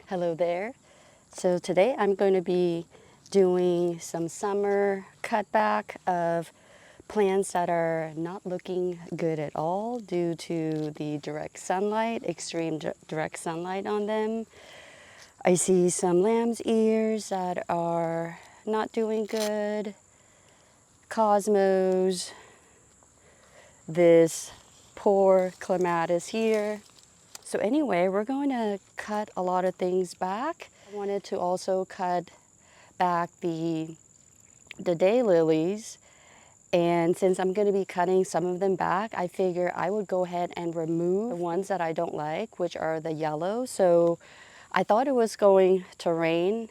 Hello there. So today I'm going to be doing some summer cutback of plants that are not looking good at all due to the direct sunlight, extreme direct sunlight on them. I see some lamb's ears that are not doing good, cosmos, this poor clematis here. So anyway, we're going to cut a lot of things back. I wanted to also cut back the daylilies. And since I'm going to be cutting some of them back, I figure I would go ahead and remove the ones that I don't like, which are the yellow. So I thought it was going to rain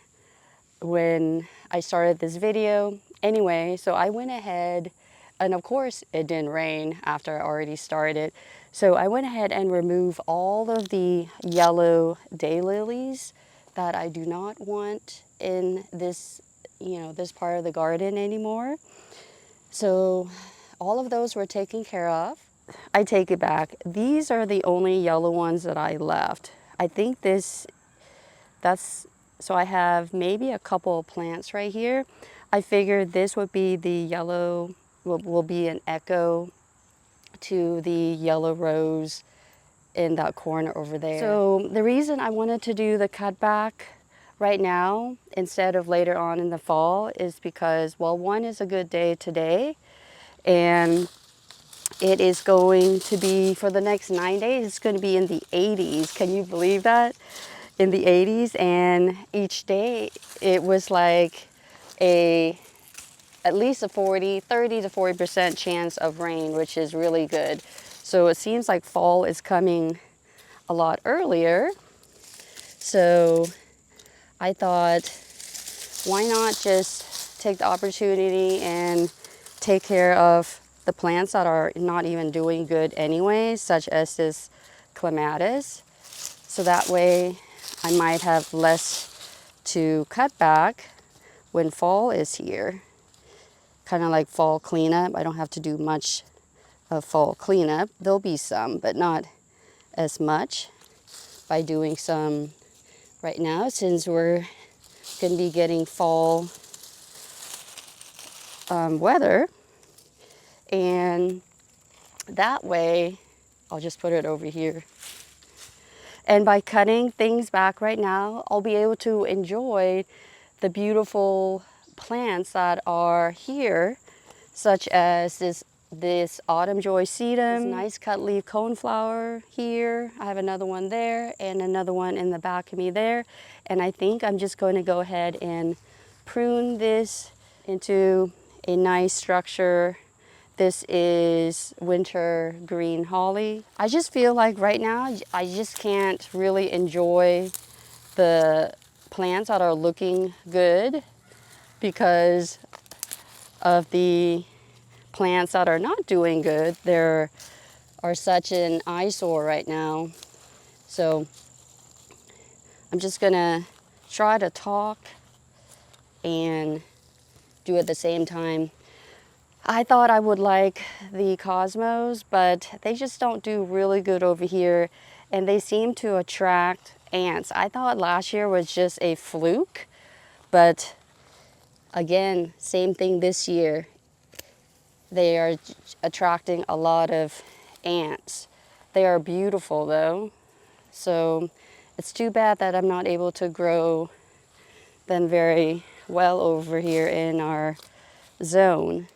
when I started this video. Anyway, so I went ahead, and of course it didn't rain after I already started. So I went ahead and removed all of the yellow daylilies that I do not want in this, this part of the garden anymore. So all of those were taken care of. I take it back. These are the only yellow ones that I left. I think so I have maybe a couple of plants right here. I figured this would be the yellow, will be an echo to the yellow rose in that corner over there. So the reason I wanted to do the cutback right now instead of later on in the fall is because, well, one is a good day today, and it is going to be, for the next 9 days, it's going to be in the 80s. Can you believe that? In the 80s, and each day it was like at least a 30 to 40% chance of rain, which is really good. So it seems like fall is coming a lot earlier. So I thought, why not just take the opportunity and take care of the plants that are not even doing good anyway, such as this clematis. So that way I might have less to cut back when fall is here. Kind of like fall cleanup. I don't have to do much of fall cleanup. There'll be some, but not as much by doing some right now, since we're going to be getting fall weather. And that way, I'll just put it over here. And by cutting things back right now, I'll be able to enjoy the beautiful plants that are here, such as this autumn joy sedum, this nice cut leaf coneflower here. I have another one there and another one in the back of me there. And I think I'm just going to go ahead and prune this into a nice structure. This is winter green holly. I just feel like right now I just can't really enjoy the plants that are looking good because of the plants that are not doing good. There are such an eyesore right now. So I'm just gonna try to talk and do at the same time. I thought I would like the cosmos, but they just don't do really good over here, and they seem to attract ants. I thought last year was just a fluke, but again, same thing this year. They are attracting a lot of ants. They are beautiful though, so it's too bad that I'm not able to grow them very well over here in our zone.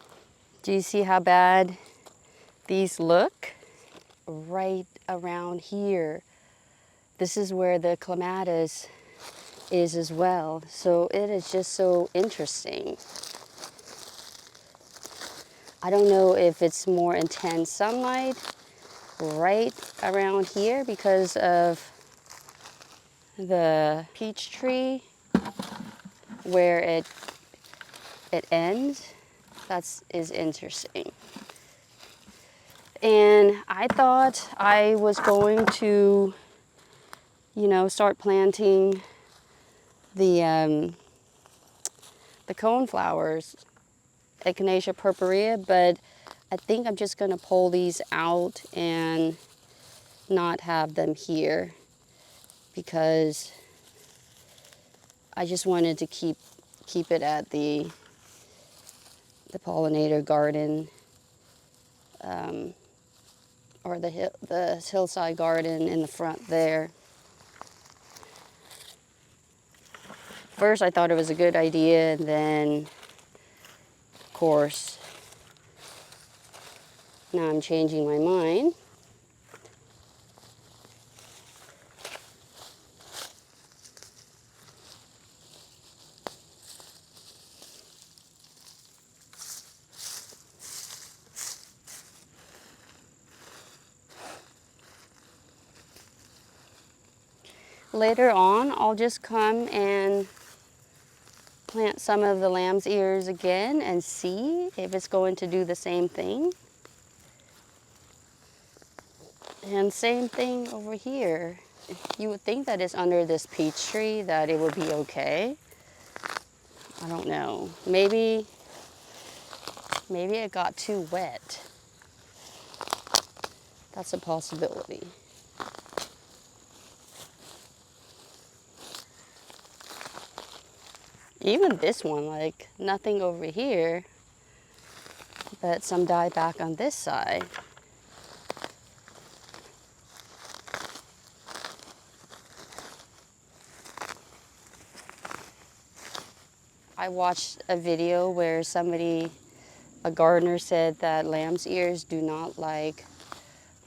Do you see how bad these look? Right around here. This is where the clematis is as well. So it is just so interesting. I don't know if it's more intense sunlight right around here because of the peach tree where it ends. That is interesting. And I thought I was going to, start planting the coneflowers, Echinacea purpurea, but I think I'm just going to pull these out and not have them here because I just wanted to keep it at the pollinator garden, or the hillside garden in the front there. First I thought it was a good idea, and then of course now I'm changing my mind. Later on, I'll just come and plant some of the lamb's ears again and see if it's going to do the same thing. And same thing over here. You would think that it's under this peach tree that it would be okay. I don't know. Maybe it got too wet. That's a possibility. Even this one, like nothing over here, but some dieback on this side. I watched a video where a gardener said that lamb's ears do not like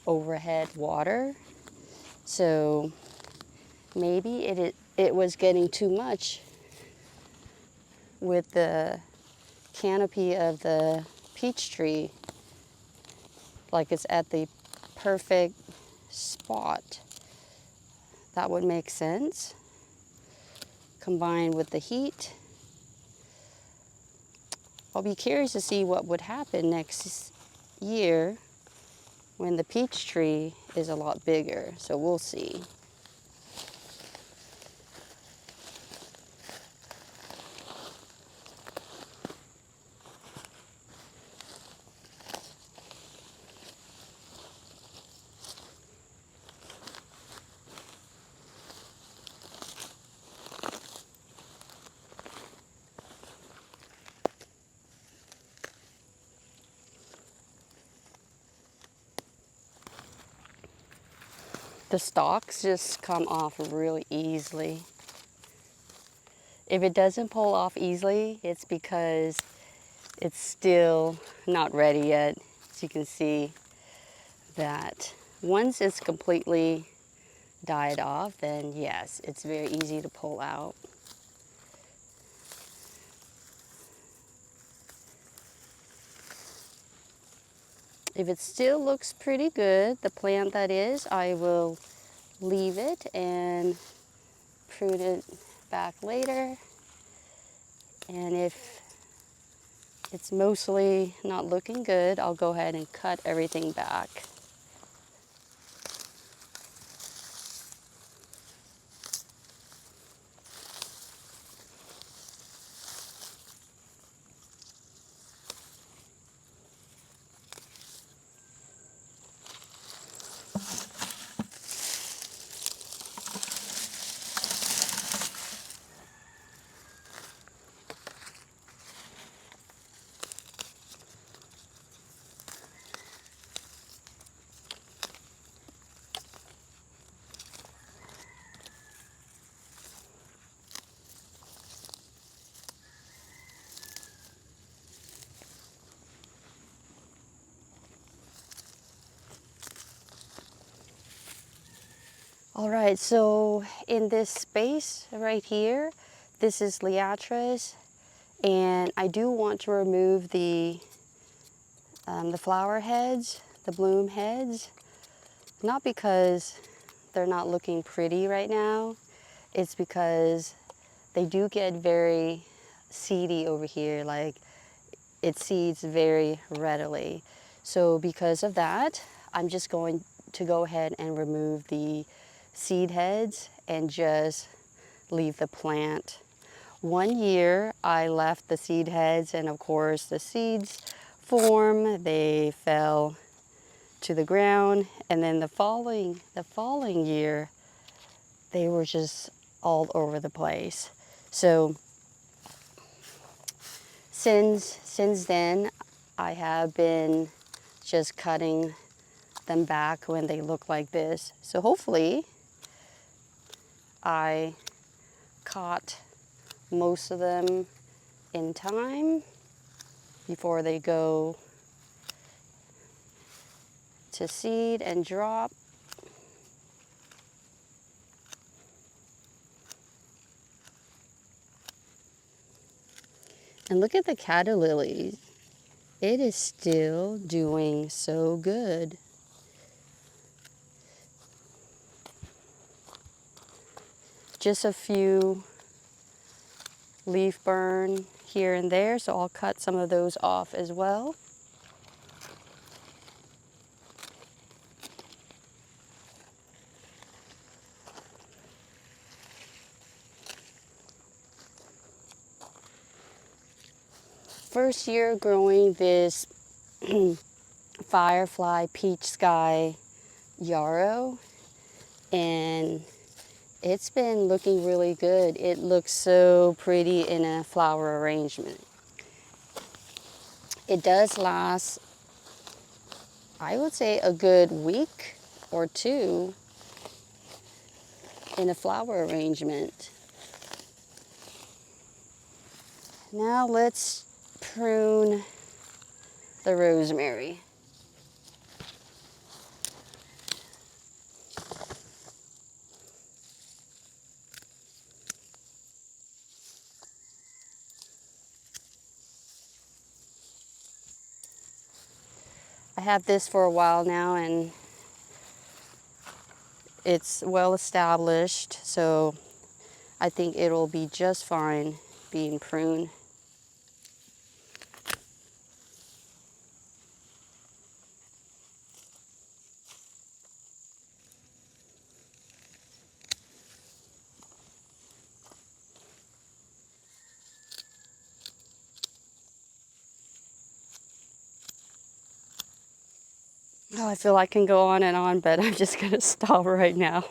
overhead water. So maybe it was getting too much with the canopy of the peach tree, like it's at the perfect spot. That would make sense, combined with the heat. I'll be curious to see what would happen next year when the peach tree is a lot bigger, so we'll see. The stalks just come off really easily. If it doesn't pull off easily, it's because it's still not ready yet. As you can see that once it's completely died off, then yes, it's very easy to pull out. If it still looks pretty good, the plant that is, I will leave it and prune it back later. And if it's mostly not looking good, I'll go ahead and cut everything back. All right, so in this space right here, this is liatris, and I do want to remove the flower heads, the bloom heads, not because they're not looking pretty right now, it's because they do get very seedy over here, like it seeds very readily. So because of that, I'm just going to go ahead and remove the seed heads and just leave the plant. 1 year I left the seed heads, and of course the seeds form, they fell to the ground, and then the following year they were just all over the place. So since then, I have been just cutting them back when they look like this. So hopefully I caught most of them in time before they go to seed and drop. And look at the calla lilies. It is still doing so good. Just a few leaf burn here and there, so I'll cut some of those off as well. First year growing this Firefly Peach Sky yarrow, and it's been looking really good. It looks so pretty in a flower arrangement. It does last, I would say, a good week or two in a flower arrangement. Now let's prune the rosemary. I have this for a while now, and it's well established, so I think it'll be just fine being pruned. Oh, I feel I can go on, but I'm just gonna stop right now.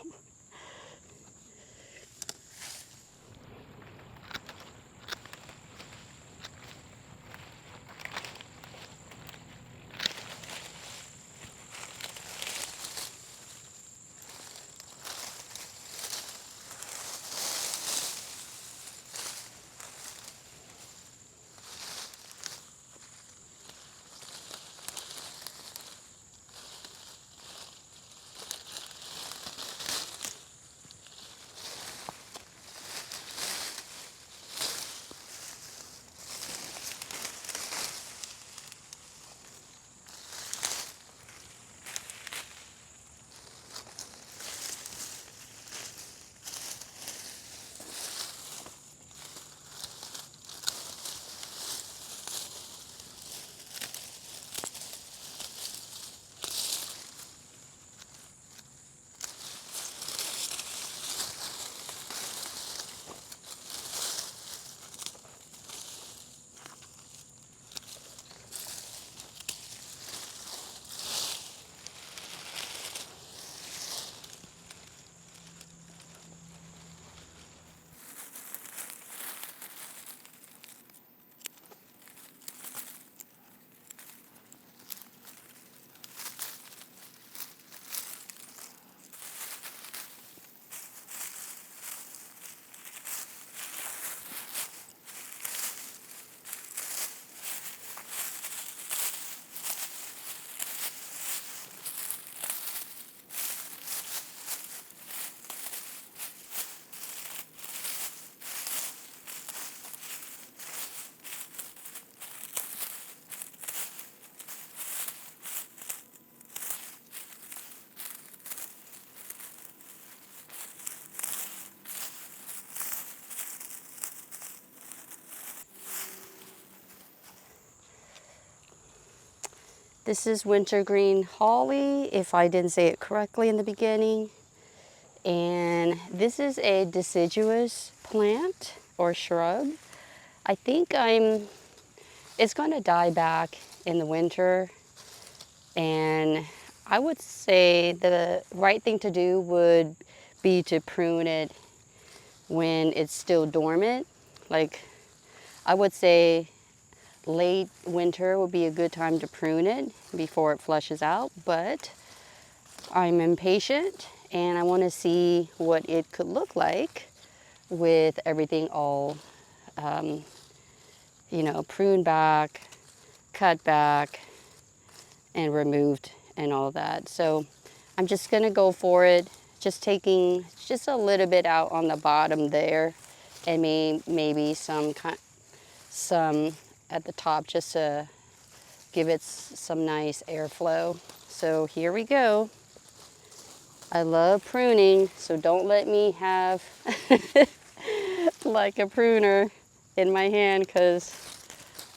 This is wintergreen holly, if I didn't say it correctly in the beginning. And this is a deciduous plant or shrub. I think it's gonna die back in the winter. And I would say the right thing to do would be to prune it when it's still dormant, like I would say late winter would be a good time to prune it before it flushes out, but I'm impatient and I want to see what it could look like with everything all, pruned back, cut back, and removed and all that. So I'm just gonna go for it, just taking just a little bit out on the bottom there, and maybe some at the top just to give it some nice airflow. So here we go. I love pruning, so don't let me have like a pruner in my hand, because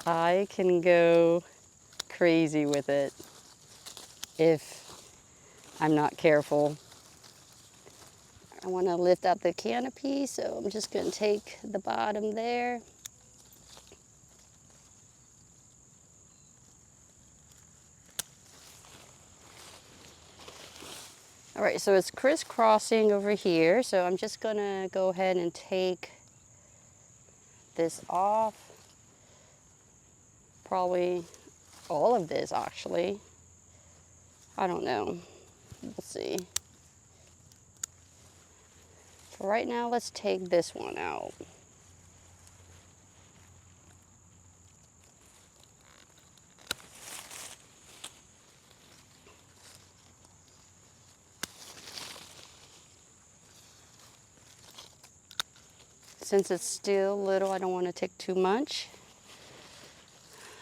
I can go crazy with it if I'm not careful. I want to lift up the canopy, so I'm just going to take the bottom there. All right, so it's crisscrossing over here, so I'm just going to go ahead and take this off. Probably all of this, actually. I don't know. We'll see. For right now, let's take this one out. Since it's still little, I don't want to take too much.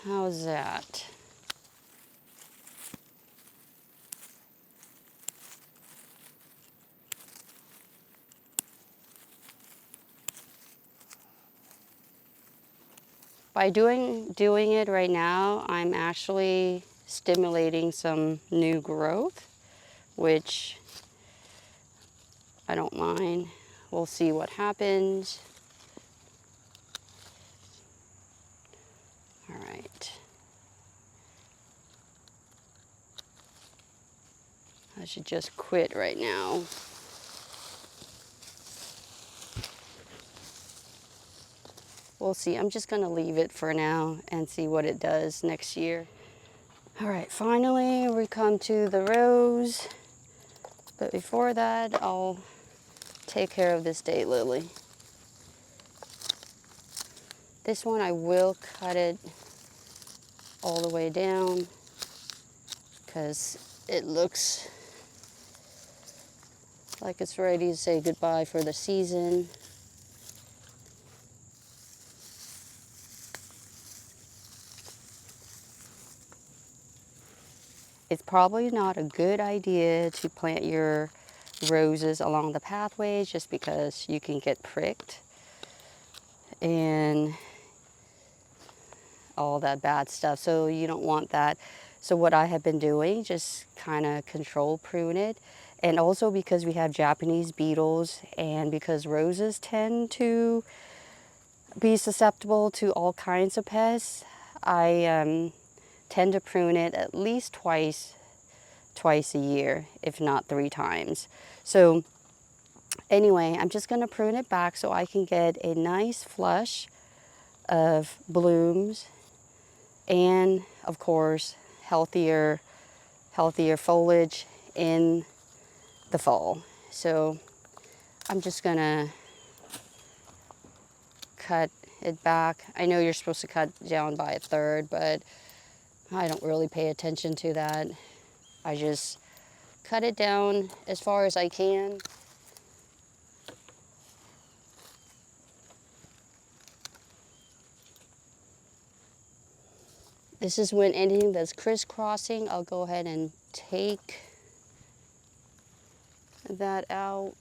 How's that? By doing it right now, I'm actually stimulating some new growth, which I don't mind. We'll see what happens. All right. I should just quit right now. We'll see. I'm just going to leave it for now and see what it does next year. All right, finally we come to the rose. But before that, I'll take care of this daylily. This one I will cut it all the way down because it looks like it's ready to say goodbye for the season. It's probably not a good idea to plant your roses along the pathways just because you can get pricked and all that bad stuff. So you don't want that. So what I have been doing, just kind of control prune it. And also because we have Japanese beetles and because roses tend to be susceptible to all kinds of pests, I tend to prune it at least twice a year, if not 3 times. So anyway, I'm just going to prune it back so I can get a nice flush of blooms and, of course, healthier foliage in the fall. So I'm just going to cut it back. I know you're supposed to cut down by 1/3, but I don't really pay attention to that. I just cut it down as far as I can. This is when anything that's crisscrossing, I'll go ahead and take that out.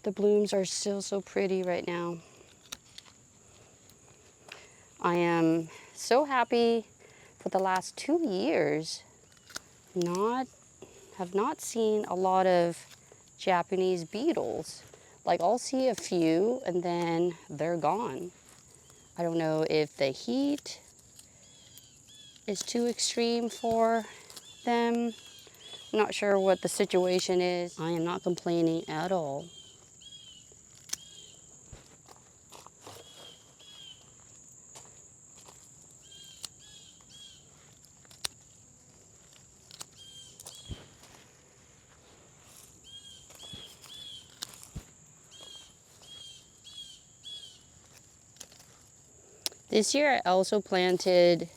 The blooms are still so pretty right now. I am so happy for the last 2 years have not seen a lot of Japanese beetles. Like I'll see a few and then they're gone. I don't know if the heat is too extreme for them. I'm not sure what the situation is. I am not complaining at all. This year I also planted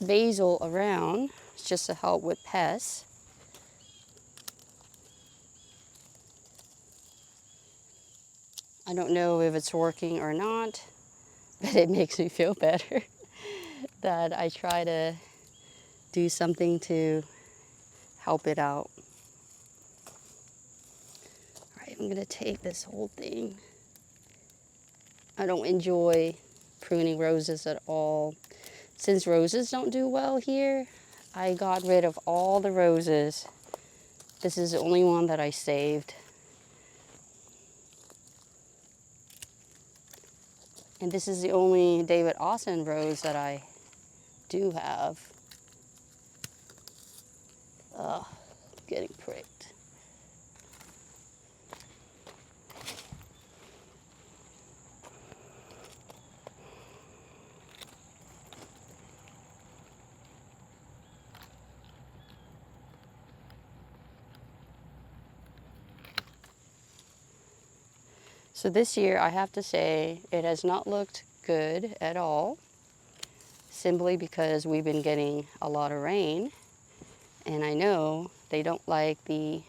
basil around, just to help with pests. I don't know if it's working or not, but it makes me feel better that I try to do something to help it out. All right, I'm gonna take this whole thing. I don't enjoy pruning roses at all. Since roses don't do well here, I got rid of all the roses. This is the only one that I saved. And this is the only David Austin rose that I do have. Ugh, getting pricked. So this year, I have to say, it has not looked good at all, simply because we've been getting a lot of rain, and I know they don't like the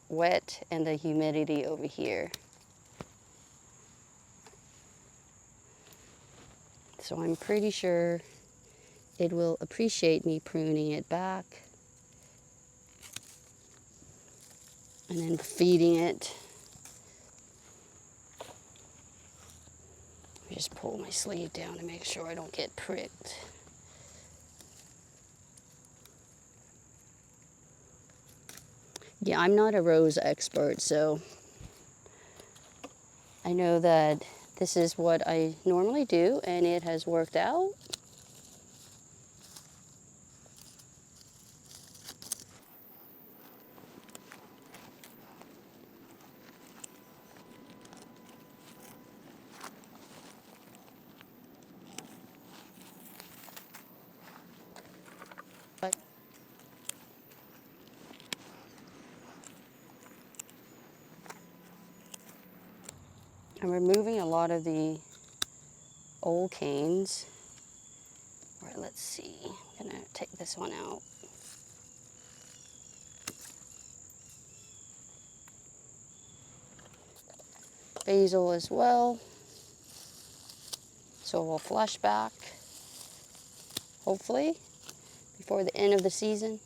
wet and the humidity over here. So I'm pretty sure it will appreciate me pruning it back and then feeding it. Let me just pull my sleeve down to make sure I don't get pricked. Yeah, I'm not a rose expert, so I know that this is what I normally do, and it has worked out. But I'm removing a lot of the old canes. All right, let's see. I'm gonna take this one out. Basil as well. So we'll flush back, hopefully, before the end of the season.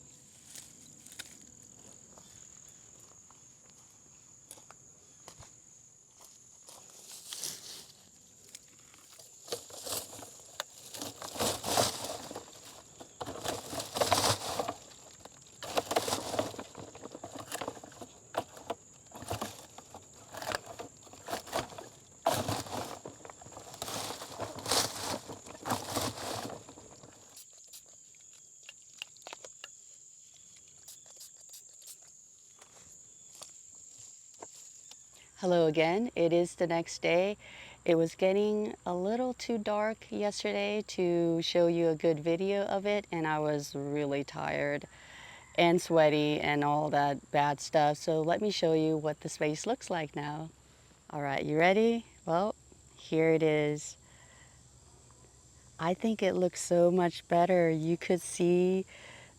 Hello again. It is the next day. It was getting a little too dark yesterday to show you a good video of it, and I was really tired and sweaty and all that bad stuff. So let me show you what the space looks like now. All right, you ready? Well, here it is. I think it looks so much better. You could see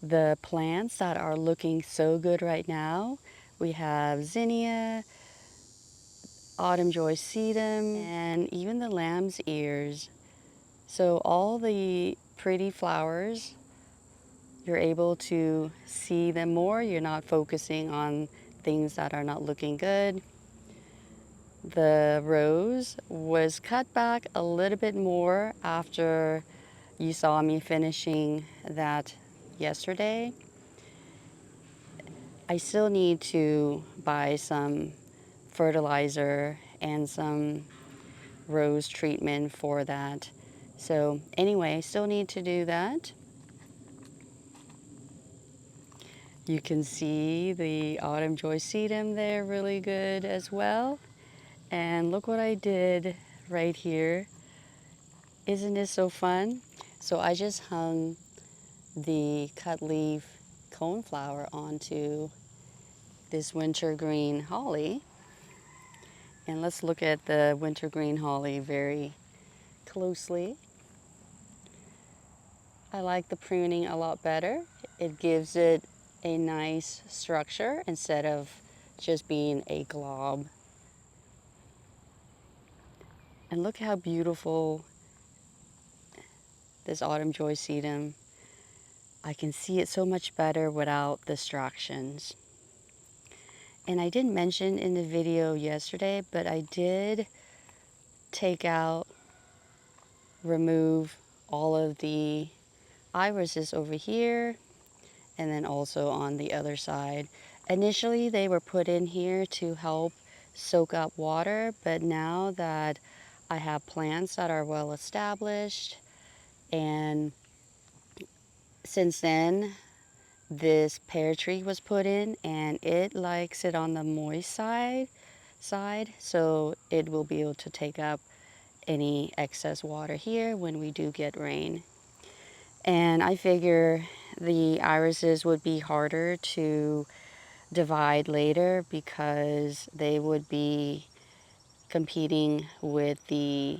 the plants that are looking so good right now. We have zinnia, autumn joy sedum, and even the lamb's ears. So all the pretty flowers, you're able to see them more. You're not focusing on things that are not looking good. The rose was cut back a little bit more after you saw me finishing that yesterday. I still need to buy some fertilizer and some rose treatment for that. So anyway, still need to do that. You can see the autumn joy sedum there really good as well. And look what I did right here. Isn't it so fun? So I just hung the cut leaf coneflower onto this wintergreen holly. And let's look at the wintergreen holly very closely. I like the pruning a lot better. It gives it a nice structure instead of just being a glob. And look how beautiful this autumn joy sedum. I can see it so much better without distractions. And I didn't mention in the video yesterday, but I did take out, remove all of the irises over here and then also on the other side. Initially they were put in here to help soak up water, but now that I have plants that are well established, and since then this pear tree was put in and it likes it on the moist side, so it will be able to take up any excess water here when we do get rain. And I figure the irises would be harder to divide later because they would be competing with the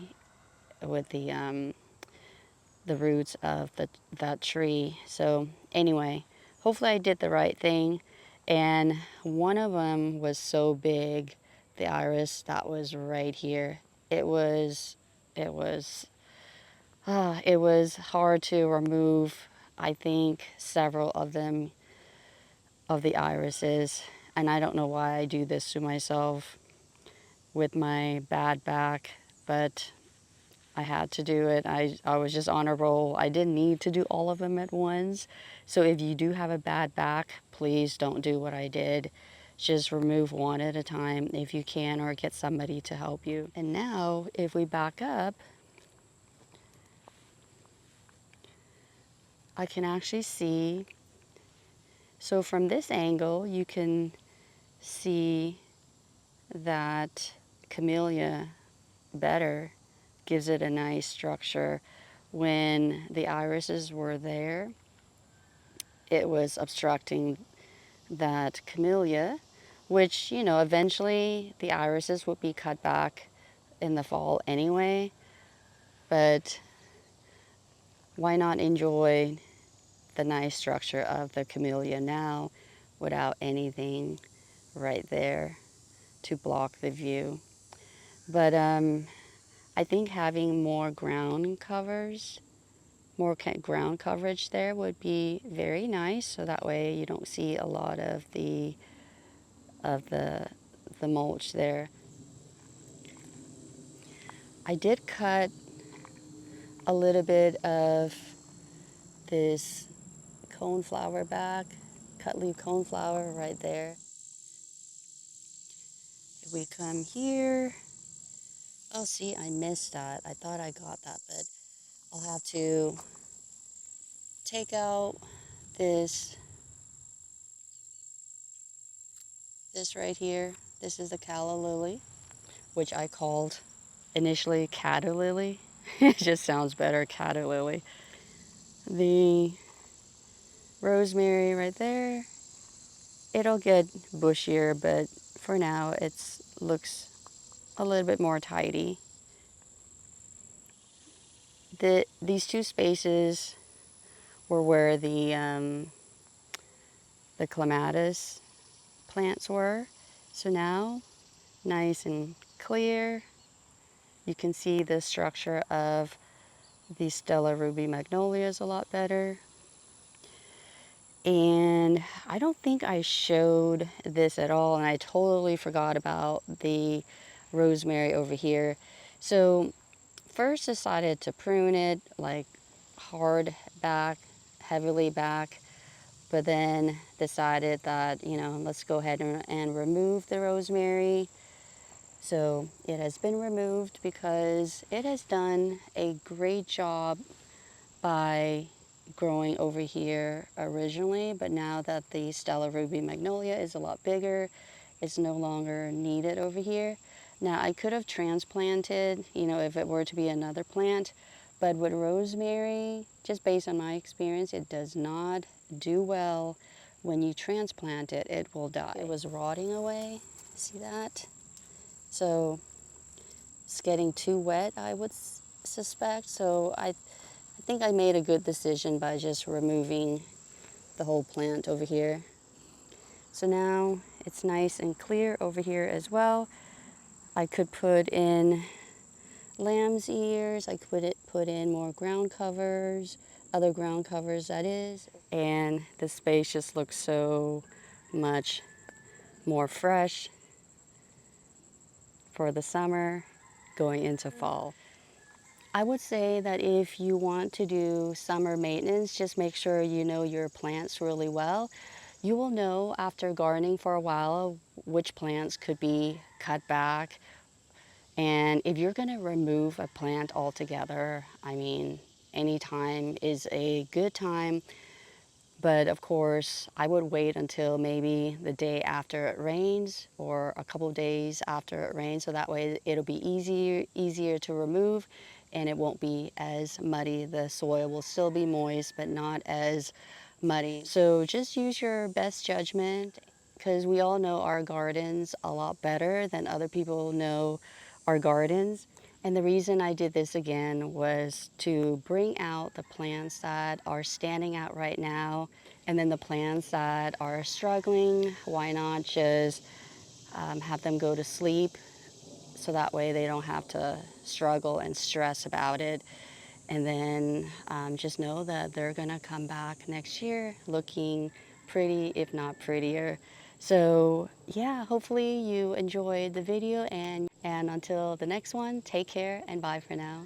roots of that tree. So anyway, hopefully I did the right thing. And one of them was so big, the iris that was right here. It was it was hard to remove. I think several of them, of the irises, and I don't know why I do this to myself with my bad back, but I had to do it. I was just on a roll. I didn't need to do all of them at once. So if you do have a bad back, please don't do what I did. Just remove one at a time if you can, or get somebody to help you. And now if we back up, I can actually see, so from this angle you can see that camellia better, gives it a nice structure. When the irises were there, it was obstructing that camellia, which, you know, eventually the irises would be cut back in the fall anyway, but why not enjoy the nice structure of the camellia now without anything right there to block the view. But I think having more ground coverage there would be very nice, so that way you don't see a lot of the mulch there. I did cut a little bit of this coneflower back, cut leaf coneflower right there. If we come here, oh see, I missed that. I thought I got that, but I'll have to take out this right here. This is the calla lily, which I called initially cata lily. It just sounds better, cata lily. The rosemary right there, it'll get bushier, but for now it looks a little bit more tidy. These two spaces were where the clematis plants were. So now, nice and clear, you can see the structure of the Stella Ruby magnolias a lot better. And I don't think I showed this at all, and I totally forgot about the rosemary over here. So first decided to prune it like hard back, heavily back, but then decided that, you know, let's go ahead and remove the rosemary. So it has been removed because it has done a great job by growing over here originally, but now that the Stella Ruby Magnolia is a lot bigger, it's no longer needed over here. Now I could have transplanted, you know, if it were to be another plant, but with rosemary, just based on my experience, it does not do well. When you transplant it, it will die. It was rotting away, see that? So it's getting too wet, I would suspect. So I think I made a good decision by just removing the whole plant over here. So now it's nice and clear over here as well. I could put in lamb's ears, I could put in more ground covers, other ground covers that is, and the space just looks so much more fresh for the summer going into fall. I would say that if you want to do summer maintenance, just make sure you know your plants really well. You will know after gardening for a while which plants could be cut back. And if you're going to remove a plant altogether, I mean, any time is a good time. But of course, I would wait until maybe the day after it rains or a couple of days after it rains, so that way it'll be easier to remove and it won't be as muddy. The soil will still be moist, but not as muddy. So just use your best judgment, because we all know our gardens a lot better than other people know our gardens. And the reason I did this again was to bring out the plants that are standing out right now, and then the plants that are struggling, why not just have them go to sleep, so that way they don't have to struggle and stress about it. And then just know that they're gonna come back next year looking pretty, if not prettier. So yeah, hopefully you enjoyed the video, and until the next one, take care and bye for now.